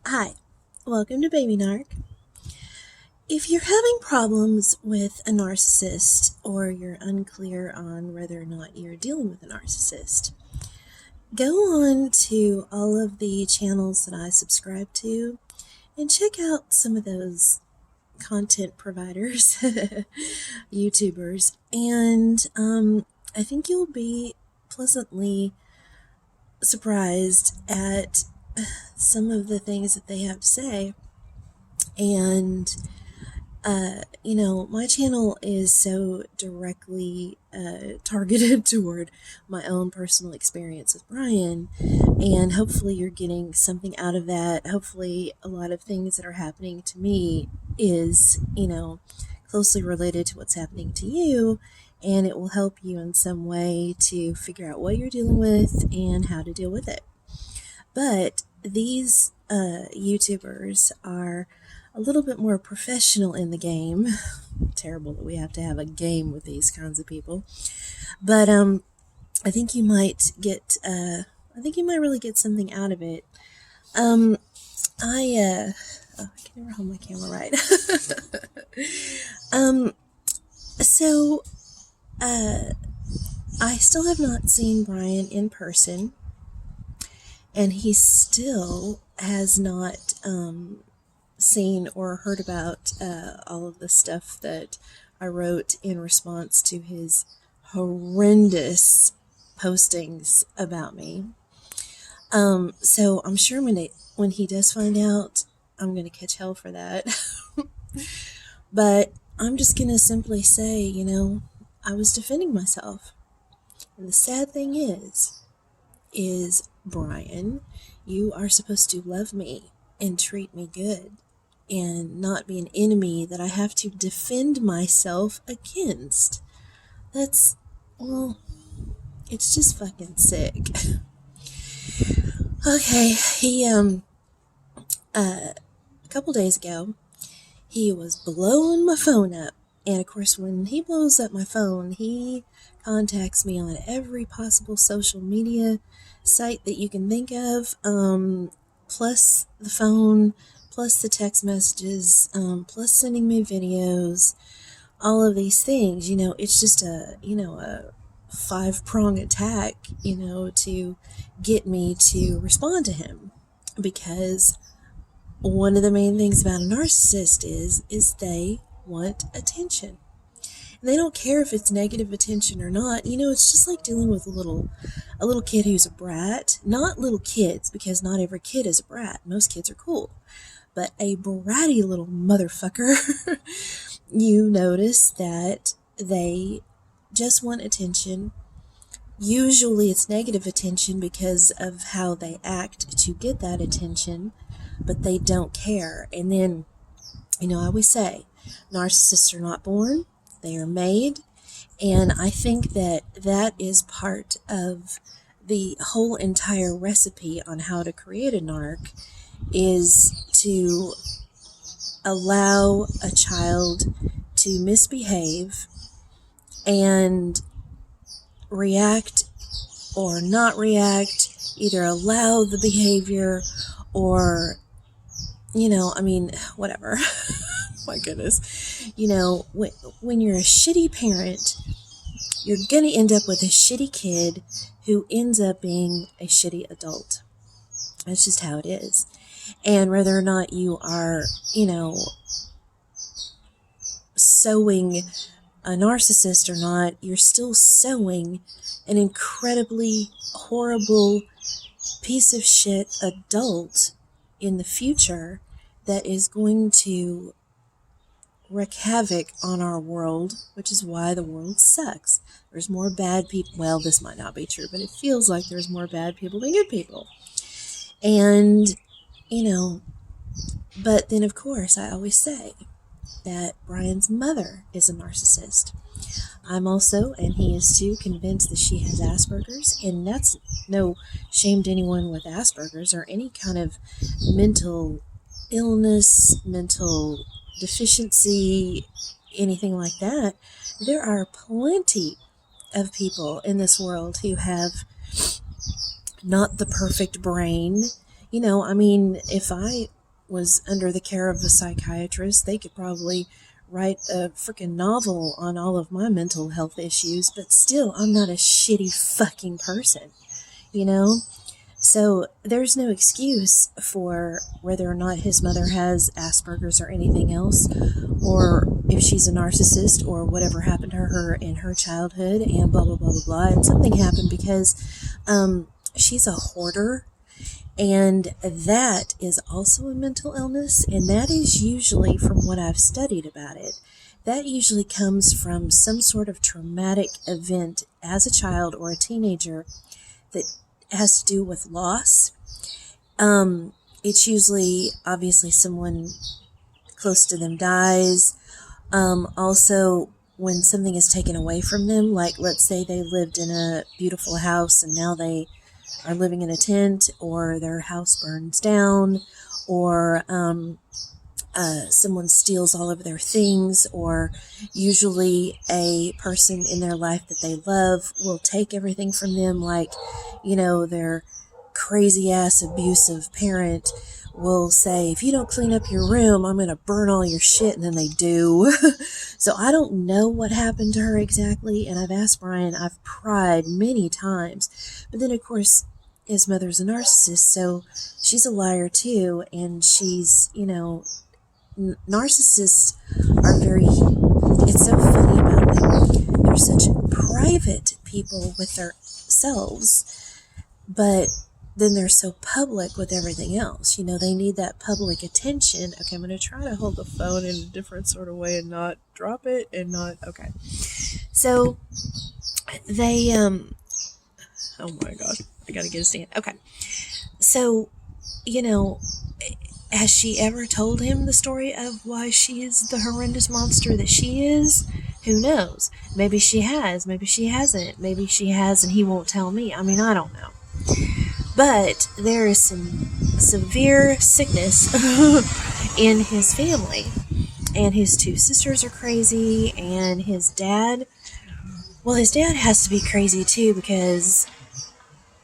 Hi, welcome to Baby Narc. If you're having problems with a narcissist or you're unclear on whether or not you're dealing with a narcissist, go on to all of the channels that I subscribe to and check out some of those content providers, YouTubers, and I think you'll be pleasantly surprised at some of the things that they have to say. And my channel is so directly targeted toward my own personal experience with Brian, and hopefully you're getting something out of that. Hopefully a lot of things that are happening to me is, closely related to what's happening to you, and it will help you in some way to figure out what you're dealing with and how to deal with it. But these YouTubers are a little bit more professional in the game. Terrible that we have to have a game with these kinds of people. But I think you might get. I think you might really get something out of it. I can never hold my camera right. So I still have not seen Brian in person, and he still has not seen or heard about all of the stuff that I wrote in response to his horrendous postings about me. So I'm sure when he does find out, I'm going to catch hell for that. But I'm just going to simply say, I was defending myself. And the sad thing is Brian, you are supposed to love me and treat me good and not be an enemy that I have to defend myself against. It's just fucking sick. Okay, he, a couple days ago, he was blowing my phone up. And of course, when he blows up my phone, he contacts me on every possible social media site that you can think of, plus the phone, plus the text messages, plus sending me videos, all of these things. It's just a 5-prong attack, to get me to respond to him. Because one of the main things about a narcissist is they want attention. And they don't care if it's negative attention or not. It's just like dealing with a little kid who's a brat. Not little kids, because not every kid is a brat. Most kids are cool. But a bratty little motherfucker, you notice that they just want attention. Usually it's negative attention because of how they act to get that attention, but they don't care. And then, I always say, narcissists are not born, they are made. And I think that is part of the whole entire recipe on how to create a narc, is to allow a child to misbehave and react or not react, either allow the behavior or, whatever. My goodness. When you're a shitty parent, you're going to end up with a shitty kid who ends up being a shitty adult. That's just how it is. And whether or not you are, sowing a narcissist or not, you're still sowing an incredibly horrible piece of shit adult in the future that is going to wreak havoc on our world, which is why the world sucks. There's more bad people. Well, this might not be true, but it feels like there's more bad people than good people. And, but then of course I always say that Brian's mother is a narcissist. I'm also, and he is too, convinced that she has Asperger's, and that's no shame to anyone with Asperger's or any kind of mental illness, mental deficiency, anything like that. There are plenty of people in this world who have not the perfect brain, I mean, if I was under the care of a psychiatrist, they could probably write a freaking novel on all of my mental health issues, but still, I'm not a shitty fucking person, you know? So there's no excuse for whether or not his mother has Asperger's or anything else, or if she's a narcissist or whatever happened to her in her childhood and blah, blah, blah, blah, blah. And something happened because she's a hoarder, and that is also a mental illness, and that is usually, from what I've studied about it, that usually comes from some sort of traumatic event as a child or a teenager that has to do with loss. It's usually, obviously, someone close to them dies. Also, when something is taken away from them, like let's say they lived in a beautiful house and now they are living in a tent, or their house burns down, or someone steals all of their things, or usually a person in their life that they love will take everything from them, like, their crazy ass abusive parent will say, if you don't clean up your room, I'm going to burn all your shit, and then they do. So I don't know what happened to her exactly, and I've asked Brian, I've pried many times, but then of course his mother's a narcissist, so she's a liar too, and she's, narcissists are very, it's so funny about them. They're such private people with themselves, but then they're so public with everything else. They need that public attention. Okay, I'm going to try to hold the phone in a different sort of way and not drop it and not, okay. So they, oh my gosh, I got to get a stand. Okay. So, has she ever told him the story of why she is the horrendous monster that she is? Who knows? Maybe she has, maybe she hasn't, maybe she has and he won't tell me. I mean, I don't know. But there is some severe sickness in his family. And his two sisters are crazy, and his dad has to be crazy too, because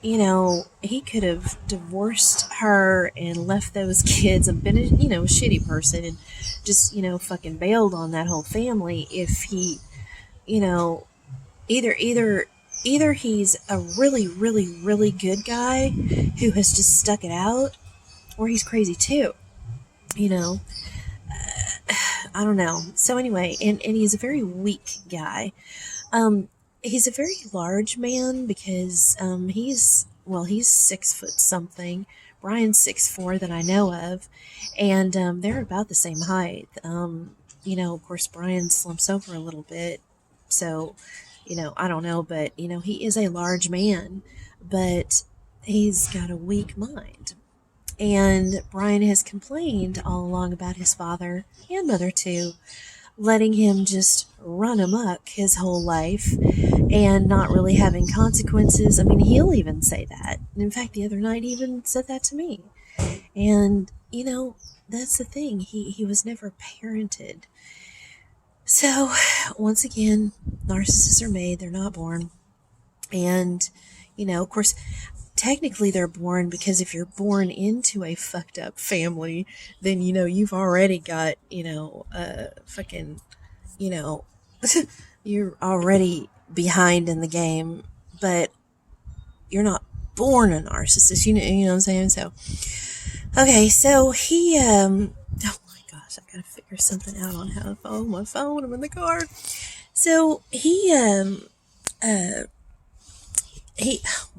he could have divorced her and left those kids and been a, shitty person and just, fucking bailed on that whole family if he, either he's a really, really, really good guy who has just stuck it out, or he's crazy too, I don't know. So anyway, and he's a very weak guy. He's a very large man because he's 6 foot something. Brian's 6'4" that I know of, and they're about the same height. Of course, Brian slumps over a little bit, so I don't know, but he is a large man, but he's got a weak mind. And Brian has complained all along about his father and mother too, letting him just run amok his whole life and not really having consequences. I mean, he'll even say that. In fact, the other night he even said that to me. And, that's the thing. He was never parented. So, once again, narcissists are made. They're not born. And, of course, technically they're born because if you're born into a fucked up family, then, you've already got, fucking, you're already behind in the game, but you're not born a narcissist, you know what I'm saying? So, okay, so he, oh my gosh, I gotta figure something out on how to follow my phone, I'm in the car. So, oh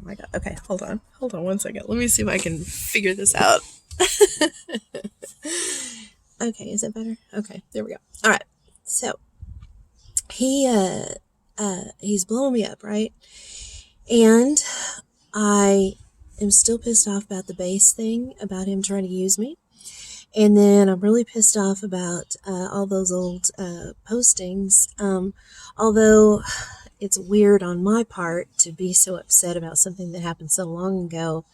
my god, okay, hold on 1 second, let me see if I can figure this out. Okay, is it better? Okay, there we go. Alright, so, he's blowing me up, right? And I am still pissed off about the base thing, about him trying to use me. And then I'm really pissed off about all those old postings. Although it's weird on my part to be so upset about something that happened so long ago.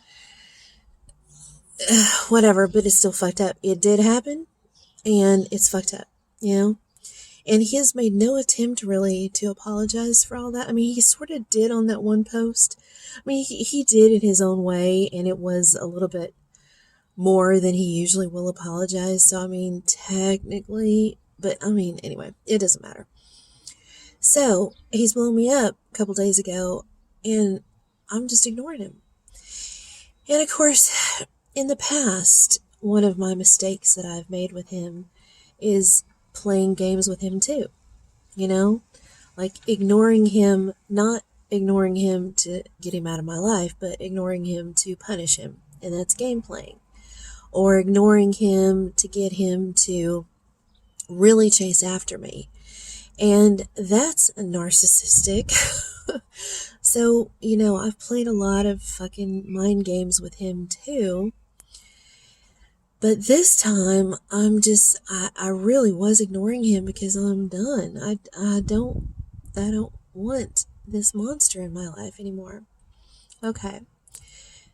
Whatever, but it's still fucked up. It did happen, and it's fucked up, And he has made no attempt really to apologize for all that. I mean, he sort of did on that one post. I mean, he did in his own way, and it was a little bit more than he usually will apologize. So, I mean, technically, but I mean, anyway, it doesn't matter. So, he's blown me up a couple days ago, and I'm just ignoring him. And of course, in the past, one of my mistakes that I've made with him is playing games with him too. You know, like ignoring him, not ignoring him to get him out of my life, but ignoring him to punish him. And that's game playing. Or ignoring him to get him to really chase after me. And that's narcissistic. So, I've played a lot of fucking mind games with him too. But this time, I really was ignoring him because I'm done. I don't want this monster in my life anymore. Okay.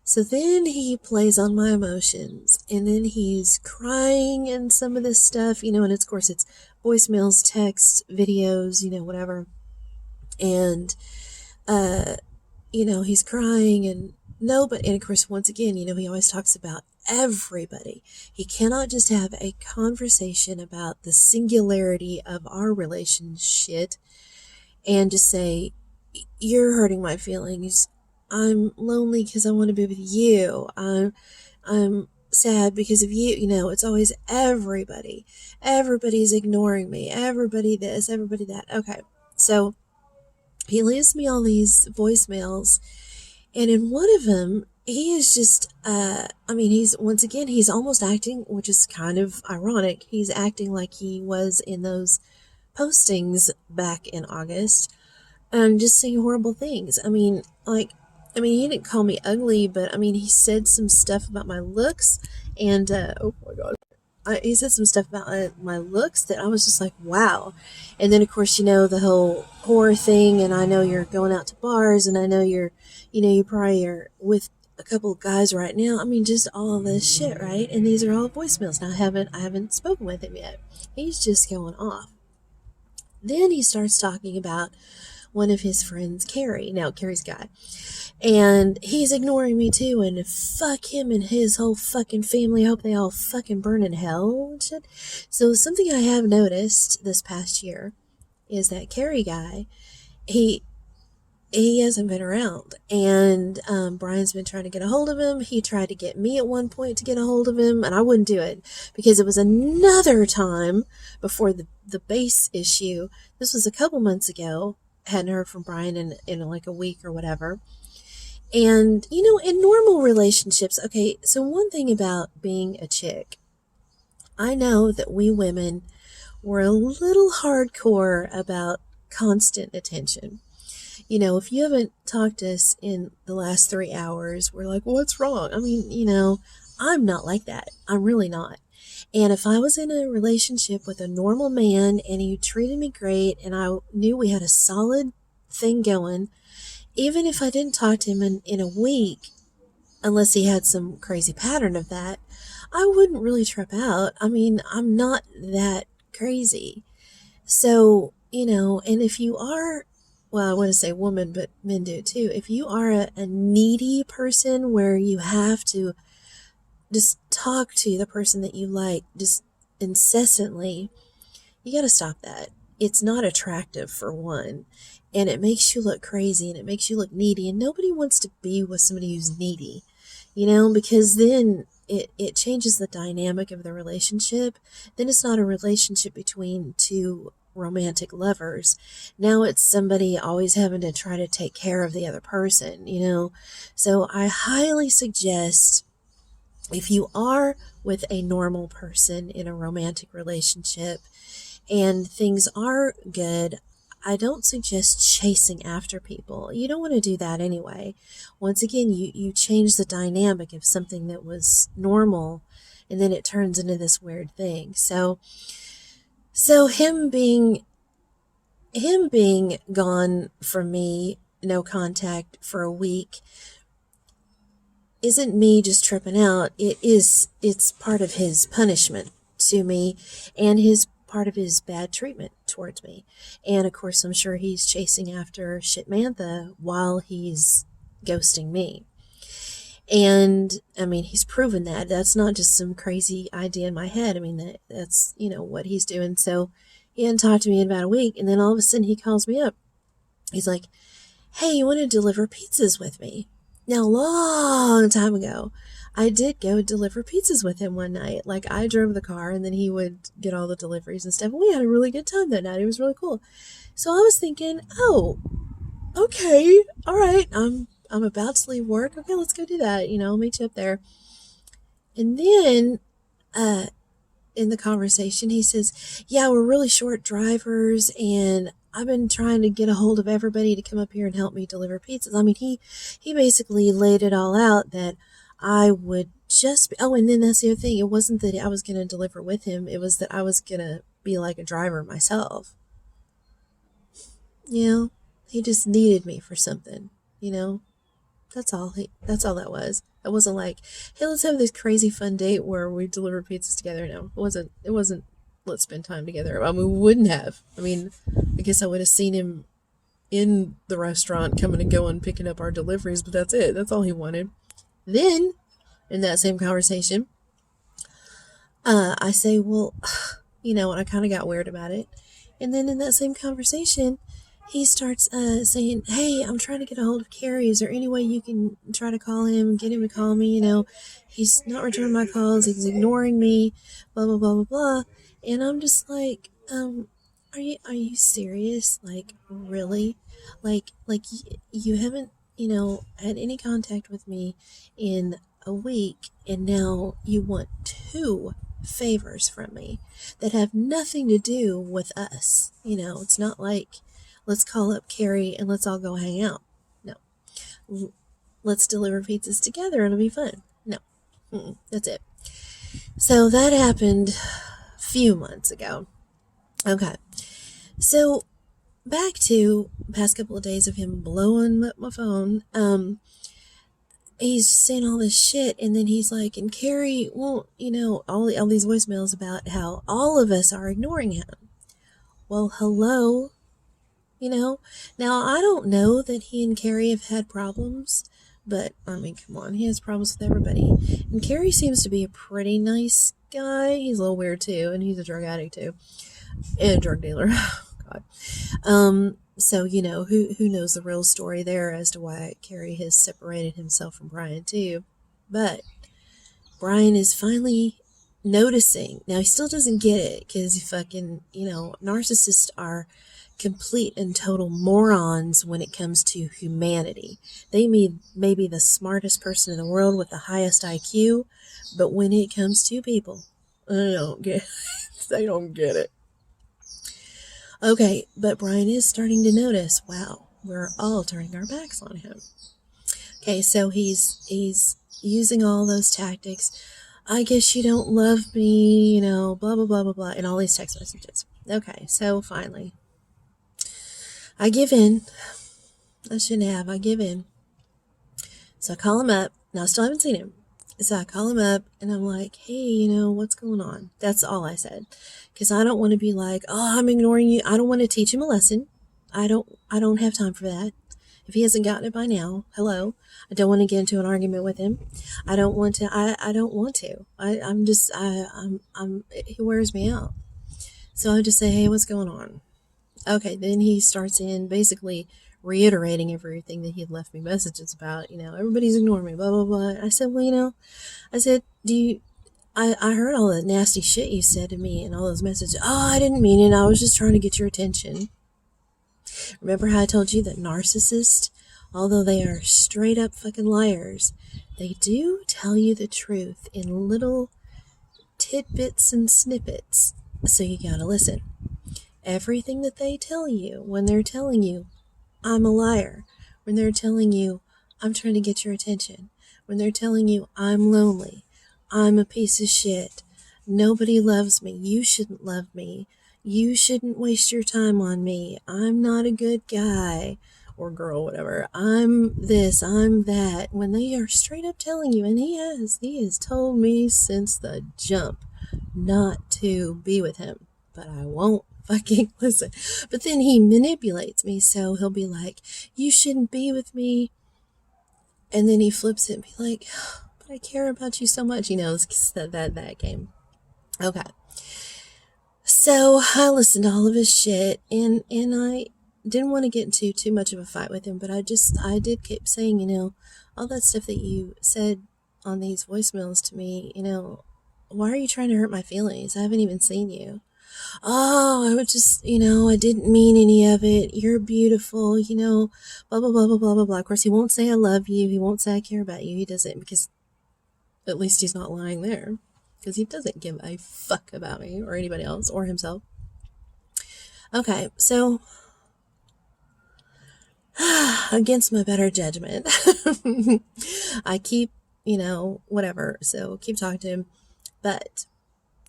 So then he plays on my emotions, and then he's crying and some of this stuff, and of course it's voicemails, texts, videos, whatever. And, he's crying and and of course, once again, he always talks about everybody. He cannot just have a conversation about the singularity of our relationship and just say, you're hurting my feelings. I'm lonely because I want to be with you. I'm sad because of you. It's always everybody. Everybody's ignoring me. Everybody this, everybody that. Okay. So he leaves me all these voicemails, and in one of them, he is just, he's almost acting, which is kind of ironic. He's acting like he was in those postings back in August and just saying horrible things. He didn't call me ugly, but he said some stuff about my looks, and oh my god, he said some stuff about my looks that I was just like, wow. And then of course, the whole horror thing, and I know you're going out to bars, and I know you probably are with a couple of guys right now. Just all this shit, right? And these are all voicemails. Now I haven't spoken with him yet. He's just going off. Then he starts talking about one of his friends, Carrie. Now, Carrie's guy. And he's ignoring me too, and fuck him and his whole fucking family. I hope they all fucking burn in hell and shit. So something I have noticed this past year is that Carrie guy, he hasn't been around. And Brian's been trying to get a hold of him. He tried to get me at one point to get a hold of him, and I wouldn't do it because it was another time before the base issue. This was a couple months ago. Hadn't heard from Brian in like a week or whatever. And, in normal relationships, okay, so one thing about being a chick, I know that we women were a little hardcore about constant attention. If you haven't talked to us in the last 3 hours, we're like, what's wrong? I'm not like that. I'm really not. And if I was in a relationship with a normal man and he treated me great and I knew we had a solid thing going, even if I didn't talk to him in a week, unless he had some crazy pattern of that, I wouldn't really trip out. I'm not that crazy. So, and if you are, well, I want to say woman, but men do too. If you are a needy person where you have to just talk to the person that you like just incessantly, you got to stop that. It's not attractive, for one, and it makes you look crazy and it makes you look needy, and nobody wants to be with somebody who's needy, because then it changes the dynamic of the relationship. Then it's not a relationship between two romantic lovers. Now it's somebody always having to try to take care of the other person, So I highly suggest, if you are with a normal person in a romantic relationship and things are good, I don't suggest chasing after people. You don't want to do that anyway. Once again, you change the dynamic of something that was normal, and then it turns into this weird thing. So him being gone from me, no contact for a week, isn't me just tripping out. It's part of his punishment to me, and his part of his bad treatment towards me. And of course, I'm sure he's chasing after Shitmantha while he's ghosting me. And I mean, he's proven that. That's not just some crazy idea in my head. I mean, that's, what he's doing. So he hadn't talked to me in about a week. And then all of a sudden he calls me up. He's like, hey, you want to deliver pizzas with me? Now, a long time ago, I did go deliver pizzas with him one night. Like, I drove the car and then he would get all the deliveries and stuff. And we had a really good time that night. It was really cool. So I was thinking, oh, okay, all right. I'm about to leave work. Okay, let's go do that. I'll meet you up there. And then, uh, in the conversation, he says, yeah, we're really short drivers, and I've been trying to get a hold of everybody to come up here and help me deliver pizzas. I mean, he basically laid it all out that I would just be, oh, and then that's the other thing. It wasn't that I was going to deliver with him. It was that I was going to be like a driver myself. He just needed me for something, That's all that was. It wasn't like, hey, let's have this crazy fun date where we deliver pizzas together. No, it wasn't let's spend time together. I mean, we wouldn't have. I mean, I guess I would have seen him in the restaurant coming and going, picking up our deliveries, but that's it. That's all he wanted. Then, in that same conversation, I say, well, and I kind of got weird about it. And then in that same conversation, he starts saying, hey, I'm trying to get a hold of Carrie. Is there any way you can try to call him, get him to call me? He's not returning my calls. He's ignoring me, blah, blah, blah, blah, blah. And I'm just like, are you serious? Like, really? Like, you haven't, had any contact with me in a week, and now you want 2 favors from me that have nothing to do with us. It's not like, let's call up Carrie and let's all go hang out. No. Let's deliver pizzas together. It'll be fun. No. That's it. So that happened a few months ago. Okay. So back to past couple of days of him blowing up my phone. He's just saying all this shit, and then he's like, and Carrie won't, all these voicemails about how all of us are ignoring him. Well, hello. Now I don't know that he and Carrie have had problems, but I mean, come on, he has problems with everybody. And Carrie seems to be a pretty nice guy. He's a little weird too, and he's a drug addict too, and a drug dealer. God. So who knows the real story there as to why Carrie has separated himself from Brian too, but Brian is finally noticing. Now he still doesn't get it because he fucking narcissists are complete and total morons when it comes to humanity. They may be the smartest person in the world with the highest IQ, but when it comes to people, they don't get it. Okay, but Brian is starting to notice, wow, we're all turning our backs on him. Okay, so he's using all those tactics. I guess you don't love me, blah, blah, blah, blah, blah, and all these text messages. Okay, so finally, I give in. I shouldn't have. I give in. So I call him up. Now, I still haven't seen him. So I call him up, and I'm like, hey, what's going on? That's all I said. Because I don't want to be like, oh, I'm ignoring you. I don't want to teach him a lesson. I don't have time for that. If he hasn't gotten it by now, hello. I don't want to get into an argument with him. I don't want to. I don't want to. He wears me out. So I just say, hey, what's going on? Okay, then he starts in basically reiterating everything that he had left me messages about. Everybody's ignoring me, blah, blah, blah. I said, well, I heard all the nasty shit you said to me and all those messages. Oh, I didn't mean it. I was just trying to get your attention. Remember how I told you that narcissists, although they are straight up fucking liars, they do tell you the truth in little tidbits and snippets. So you gotta listen. Everything that they tell you, when they're telling you, I'm a liar, when they're telling you, I'm trying to get your attention, when they're telling you, I'm lonely, I'm a piece of shit, nobody loves me, you shouldn't love me, you shouldn't waste your time on me, I'm not a good guy, or girl, whatever, I'm this, I'm that, when they are straight up telling you, and he has told me since the jump not to be with him, but I won't fucking listen. But then he manipulates me, so he'll be like, you shouldn't be with me And then he flips it and be like, but I care about you so much. It's that game. Okay. So I listened to all of his shit, and I didn't want to get into too much of a fight with him, but I did keep saying, all that stuff that you said on these voicemails to me, why are you trying to hurt my feelings? I haven't even seen you. Oh, I would just, I didn't mean any of it. You're beautiful, blah, blah, blah, blah, blah, blah, blah. Of course, he won't say I love you. He won't say I care about you. He doesn't, because at least he's not lying there. Because he doesn't give a fuck about me or anybody else or himself. Okay, so against my better judgment, I keep, whatever. So keep talking to him. But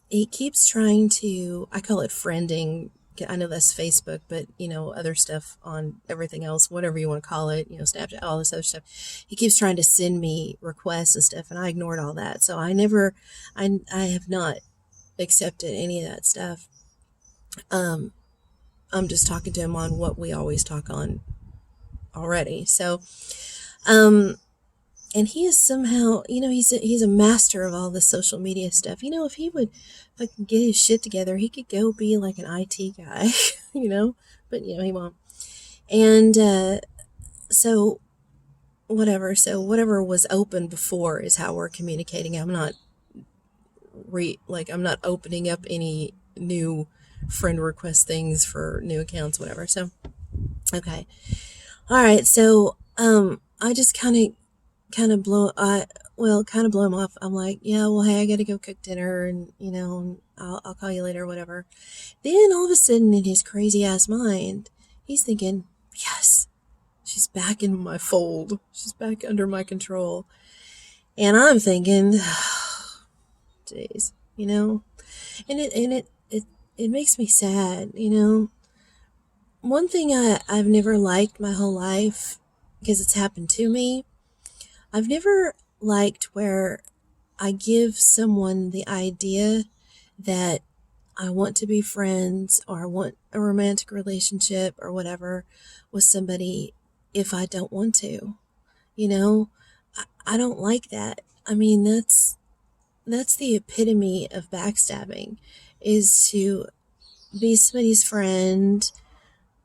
he keeps trying to, I call it friending. I know that's Facebook, but, other stuff on everything else, whatever you want to call it, Snapchat, all this other stuff. He keeps trying to send me requests and stuff, and I ignored all that. So I have not accepted any of that stuff. I'm just talking to him on what we always talk on already. So, and he is somehow, he's a master of all the social media stuff. If he would fucking get his shit together, he could go be like an IT guy, but he won't. And, so whatever was open before is how we're communicating. I'm not I'm not opening up any new friend request things for new accounts, whatever. So, okay. All right. So, I just kind of blow him off. I'm like, yeah, well, hey, I got to go cook dinner, and, I'll call you later, whatever. Then all of a sudden in his crazy ass mind, he's thinking, yes, she's back in my fold. She's back under my control. And I'm thinking, jeez, and it makes me sad, One thing I've never liked my whole life, because it's happened to me, I've never liked where I give someone the idea that I want to be friends or I want a romantic relationship or whatever with somebody if I don't want to. I don't like that. I mean, that's the epitome of backstabbing, is to be somebody's friend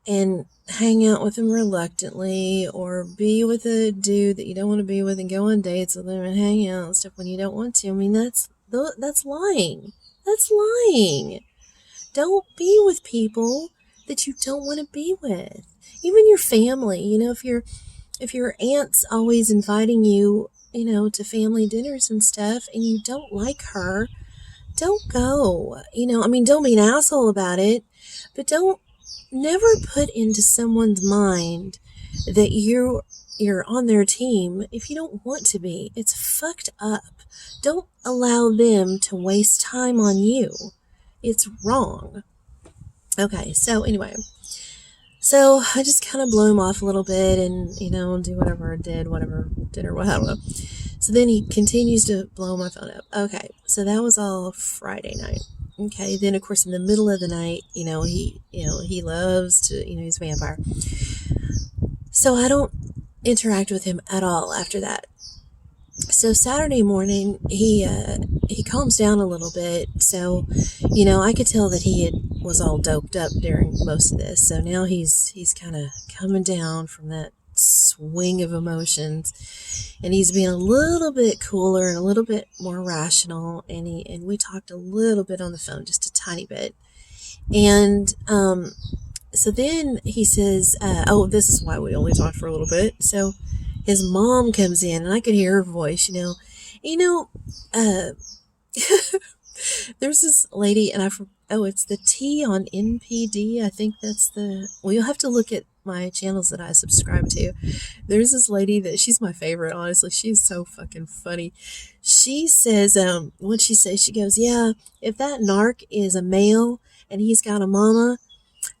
and hang out with them reluctantly, or be with a dude that you don't want to be with and go on dates with them and hang out and stuff when you don't want to. I mean, that's lying. That's lying. Don't be with people that you don't want to be with. Even your family, if your aunt's always inviting you, to family dinners and stuff, and you don't like her, don't go. Don't be an asshole about it, but don't never put into someone's mind that you're on their team if you don't want to be. It's fucked up. Don't allow them to waste time on you. It's wrong. Okay, so anyway. So I just kind of blow him off a little bit and, do whatever I did, whatever, dinner, I don't know. So then he continues to blow my phone up. Okay, so that was all Friday night. Okay, then of course in the middle of the night, he loves to, he's a vampire. So I don't interact with him at all after that. So Saturday morning, he calms down a little bit. So, I could tell that he was all doped up during most of this. So now he's kind of coming down from that swing of emotions, and he's being a little bit cooler and a little bit more rational. And we talked a little bit on the phone, just a tiny bit. And so then he says, this is why we only talked for a little bit. So his mom comes in, and I could hear her voice, there's this lady, and it's the T on NPD. I think that's you'll have to look at my channels that I subscribe to. There's this lady that she's my favorite, honestly. She's so fucking funny. She says, what she says, she goes, yeah, if that narc is a male and he's got a mama,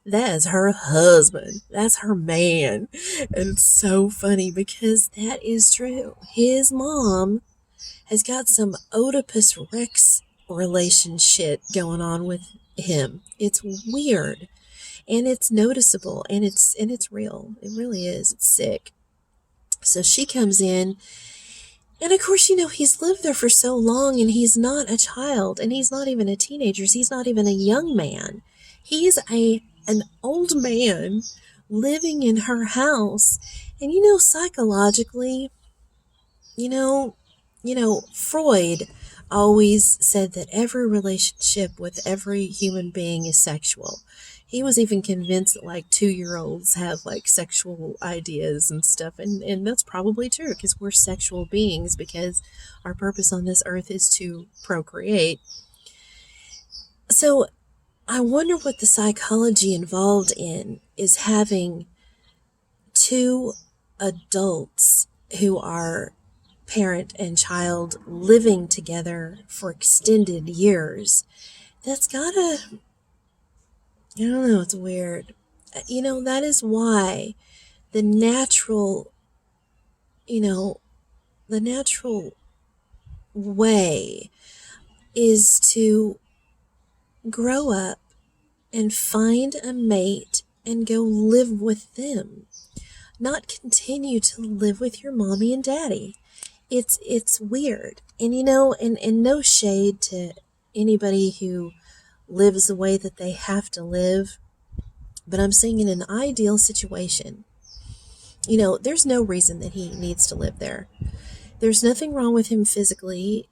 that is her husband. That's her man. And it's so funny because that is true. His mom has got some Oedipus Rex relationship going on with him. It's weird, and it's noticeable, and it's real. It really is. It's sick. So she comes in, and of course, he's lived there for so long, and he's not a child, and he's not even a teenager. He's not even a young man. He's an old man living in her house. And psychologically, you know, Freud always said that every relationship with every human being is sexual. He was even convinced that like 2-year-olds have like sexual ideas and stuff, and that's probably true because we're sexual beings because our purpose on this earth is to procreate. So I wonder what the psychology involved in is having two adults who are parent and child living together for extended years. That's gotta, I don't know, it's weird. That is why the natural, you know, the natural way is to grow up and find a mate and go live with them, not continue to live with your mommy and daddy. It's weird. And no shade to anybody who lives the way that they have to live, but I'm saying in an ideal situation, there's no reason that he needs to live there. There's nothing wrong with him physically,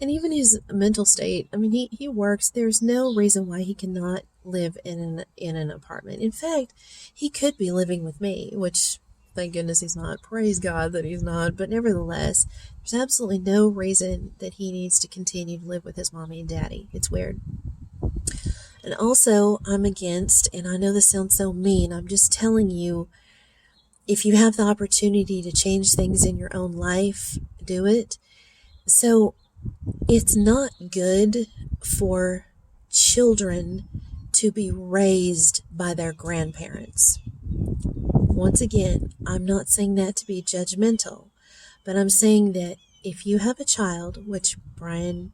and even his mental state. I mean, he works. There's no reason why he cannot live in an apartment. In fact, he could be living with me, which thank goodness he's not. Praise God that he's not. But nevertheless, there's absolutely no reason that he needs to continue to live with his mommy and daddy. It's weird. And also, I'm against, and I know this sounds so mean, I'm just telling you, if you have the opportunity to change things in your own life, do it. So, it's not good for children to be raised by their grandparents. Once again, I'm not saying that to be judgmental, but I'm saying that if you have a child, which Brian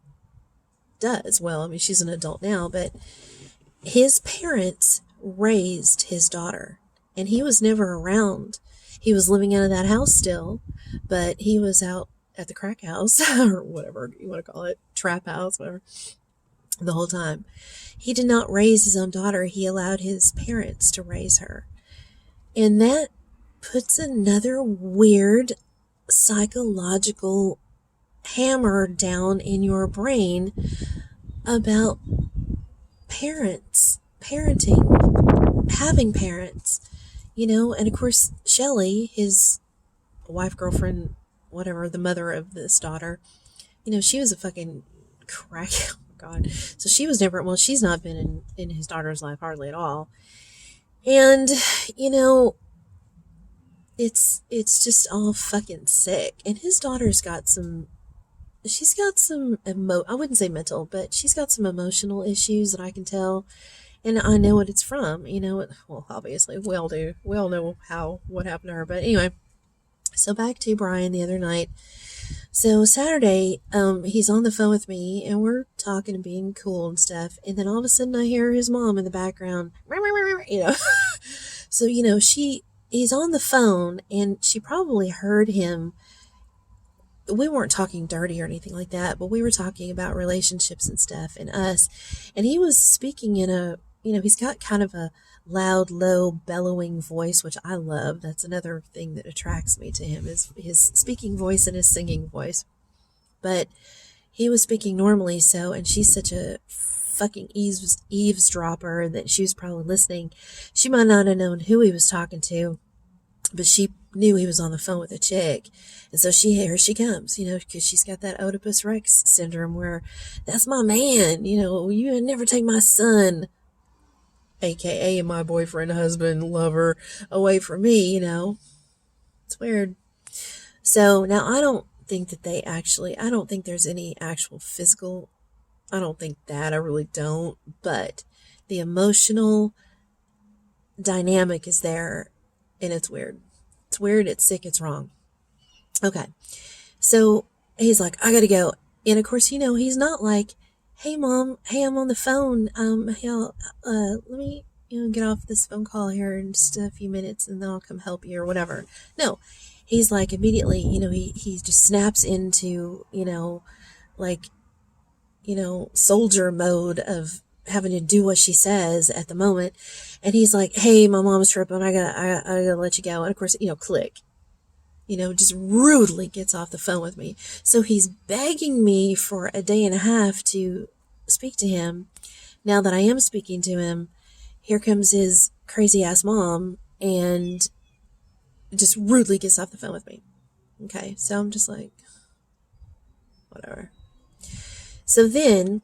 does, well, I mean, she's an adult now, but his parents raised his daughter, and he was never around. He was living out of that house still, but he was out at the crack house, or whatever you want to call it, trap house, whatever, the whole time. He did not raise his own daughter. He allowed his parents to raise her. And that puts another weird psychological hammer down in your brain about parenting, having parents, and of course, Shelley, his wife, girlfriend, whatever, the mother of this daughter, she was a fucking crack. Oh my God. So she was never, well, she's not been in his daughter's life hardly at all. And, it's just all fucking sick. And his daughter's got some, I wouldn't say mental, but she's got some emotional issues that I can tell. And I know what it's from, well, obviously we all do. We all know what happened to her. But anyway, so back to Brian the other night. So Saturday, he's on the phone with me and we're talking and being cool and stuff. And then all of a sudden I hear his mom in the background, So, he's on the phone and she probably heard him. We weren't talking dirty or anything like that, but we were talking about relationships and stuff and us. And he was speaking in he's got kind of a loud, low, bellowing voice, which I love. That's another thing that attracts me to him is his speaking voice and his singing voice. But he was speaking normally, and she's such a fucking eavesdropper that she was probably listening. She might not have known who he was talking to, but she knew he was on the phone with a chick. And so here she comes, because she's got that Oedipus Rex syndrome where that's my man, you would never take my son, aka my boyfriend, husband, lover, away from me, It's weird. So now I don't think there's any actual physical, I don't think that, I really don't, but the emotional dynamic is there, and it's weird. It's weird, it's sick, it's wrong. Okay. So he's like, I gotta go. And of course, he's not like, hey mom, hey, I'm on the phone. Let me, get off this phone call here in just a few minutes and then I'll come help you or whatever. No, he's like immediately, he just snaps into, like, soldier mode of having to do what she says at the moment. And he's like, hey, my mom's tripping. I gotta let you go. And of course, click, just rudely gets off the phone with me. So he's begging me for a day and a half to speak to him. Now that I am speaking to him, here comes his crazy ass mom and just rudely gets off the phone with me. Okay, so I'm just like, whatever. So then,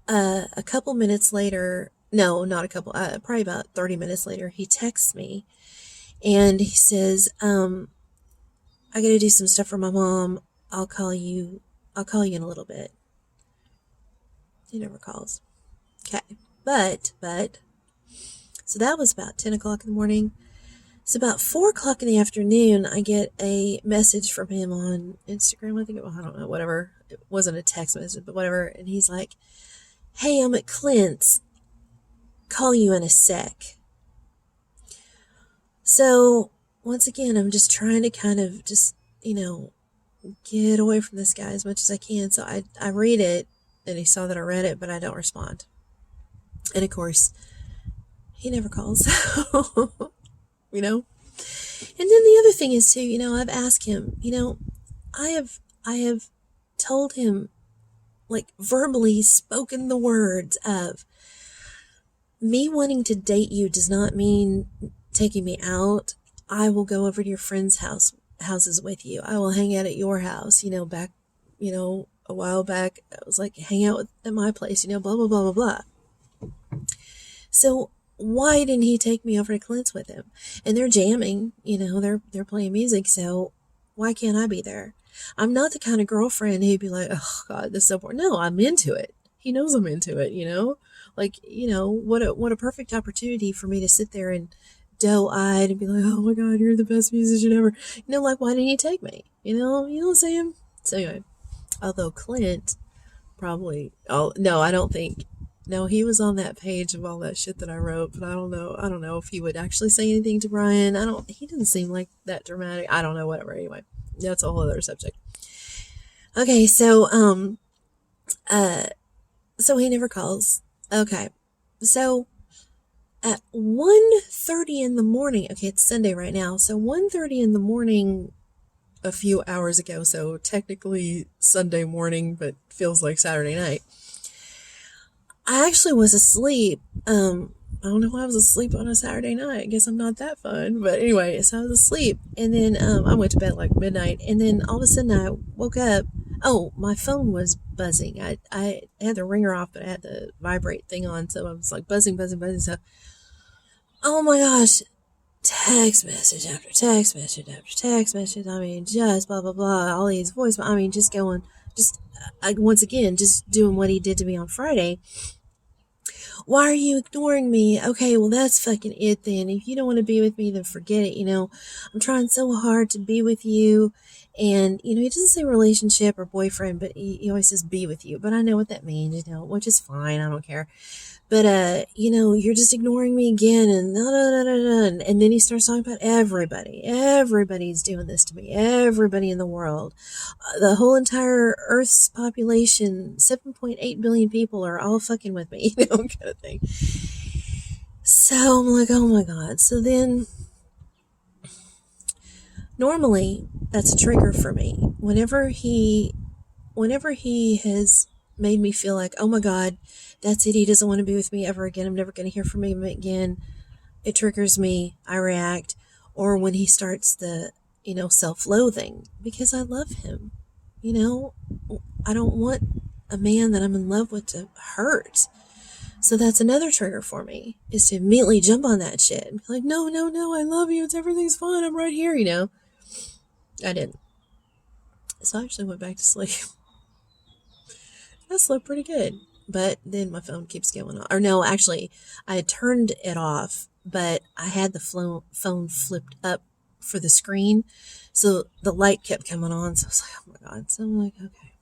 a couple minutes later, no, not a couple, probably about 30 minutes later, he texts me and he says, I gotta do some stuff for my mom. I'll call you in a little bit. He never calls. Okay. But, so that was about 10 o'clock in the morning. So about 4 o'clock in the afternoon, I get a message from him on Instagram. I don't know, whatever. It wasn't a text message, but whatever. And he's like, hey, I'm at Clint's. Call you in a sec. So once again, I'm just trying to kind of just, get away from this guy as much as I can. So I read it, and he saw that I read it, but I don't respond. And of course, he never calls. And then the other thing is too, I've asked him, I have told him, like, verbally spoken the words of, me wanting to date you does not mean taking me out. I will go over to your friends' houses with you. I will hang out at your house. Back, a while back, I was like, hang out at my place, blah, blah, blah, blah, blah. So why didn't he take me over to Clint's with him? And they're jamming, they're playing music. So why can't I be there? I'm not the kind of girlfriend who'd be like, oh God, this is so boring. No, I'm into it. He knows I'm into it, like, what a perfect opportunity for me to sit there and doe-eyed and be like, oh my God, you're the best musician ever. Like, why didn't you take me? You know what I'm saying? So anyway, although Clint probably, no, I don't think, no, he was on that page of all that shit that I wrote, but I don't know if he would actually say anything to Brian. He didn't seem like that dramatic. I don't know, whatever. Anyway, that's a whole other subject. Okay, so he never calls. Okay, so at 1:30 in the morning, okay, it's Sunday right now, so 1:30 in the morning a few hours ago, so technically Sunday morning, but feels like Saturday night, I actually was asleep. I don't know why I was asleep on a Saturday night. I guess I'm not that fun. But anyway, so I was asleep. And then I went to bed like midnight. And then all of a sudden I woke up. Oh, my phone was buzzing. I had the ringer off, but I had the vibrate thing on. So I was like buzzing. So, oh my gosh. Text message after text message after text message. I mean, just blah, blah, blah. All these voice. I mean, just going. Once again, just doing what he did to me on Friday. Why are you ignoring me? Okay, well, that's fucking it then. If you don't want to be with me, then forget it. I'm trying so hard to be with you. And, he doesn't say relationship or boyfriend, but he always says be with you. But I know what that means, which is fine. I don't care. But, you're just ignoring me again. And and then he starts talking about everybody. Everybody's doing this to me. Everybody in the world. The whole entire Earth's population, 7.8 billion people are all fucking with me, kind of thing. So I'm like, oh my God. So then, normally, that's a trigger for me. Whenever he has made me feel like, oh my God, that's it, he doesn't want to be with me ever again, I'm never going to hear from him again, it triggers me, I react. Or when he starts the, self-loathing, because I love him. I don't want a man that I'm in love with to hurt. So that's another trigger for me, is to immediately jump on that shit and be like, no, I love you, everything's fine, I'm right here, I didn't. So I actually went back to sleep. I slept pretty good. But then my phone keeps going on. Or no, actually, I had turned it off, but I had the phone flipped up for the screen. So the light kept coming on. So I was like, oh my God. So I'm like, okay.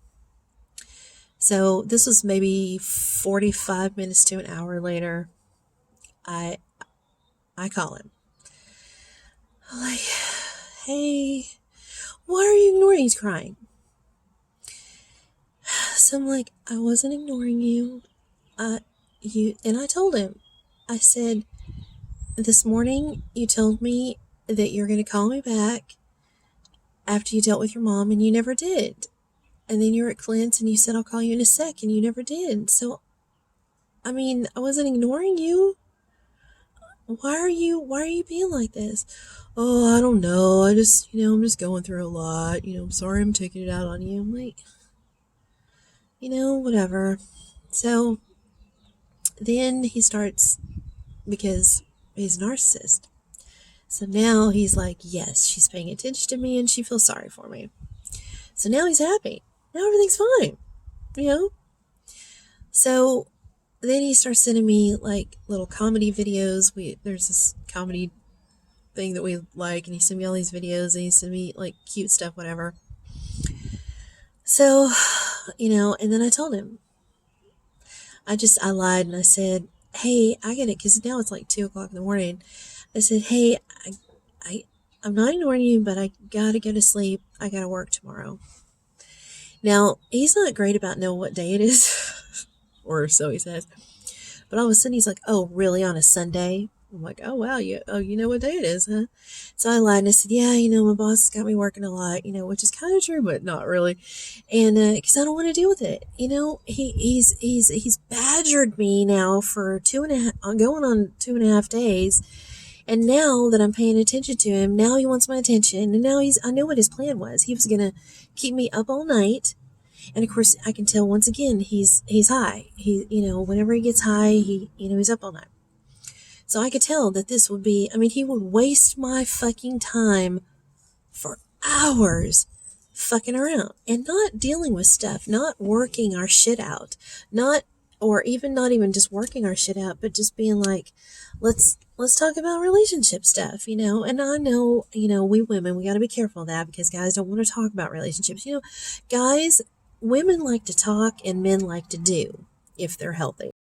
So this was maybe 45 minutes to an hour later. I call him. I'm like, hey, why are you ignoring? He's crying. So I'm like, I wasn't ignoring you. And I told him, I said, this morning you told me that you're going to call me back after you dealt with your mom, and you never did. And then you were at Clint's and you said, I'll call you in a sec, and you never did. So, I mean, I wasn't ignoring you. Why are you being like this? Oh, I don't know. I'm just going through a lot. I'm sorry I'm taking it out on you. I'm like, whatever. So then he starts, because he's a narcissist. So now he's like, yes, she's paying attention to me and she feels sorry for me. So now he's happy. Now everything's fine. So then he starts sending me like little comedy videos. There's this comedy thing that we like, and he sent me all these videos, and he sent me like cute stuff, whatever. So, and then I told him, I lied and I said, hey, I get it, because now it's like 2:00 in the morning. I said, hey, I'm not ignoring you, but I gotta go to sleep. I gotta work tomorrow. Now, he's not great about knowing what day it is, or so he says. But all of a sudden he's like, oh, really, on a Sunday? I'm like, oh, wow, you know what day it is, huh? So I lied and I said, yeah, my boss has got me working a lot, which is kind of true, but not really. And because I don't want to deal with it. He's badgered me now for going on 2.5 days. And now that I'm paying attention to him, now he wants my attention. And now I know what his plan was. He was going to keep me up all night. And of course, I can tell once again, he's high. Whenever he gets high, he's up all night. So I could tell that this would be, he would waste my fucking time for hours fucking around and not dealing with stuff, not working our shit out, not even just working our shit out, but just being like, let's talk about relationship stuff, and I know, we women, we got to be careful of that, because guys don't want to talk about relationships. Women like to talk and men like to do, if they're healthy.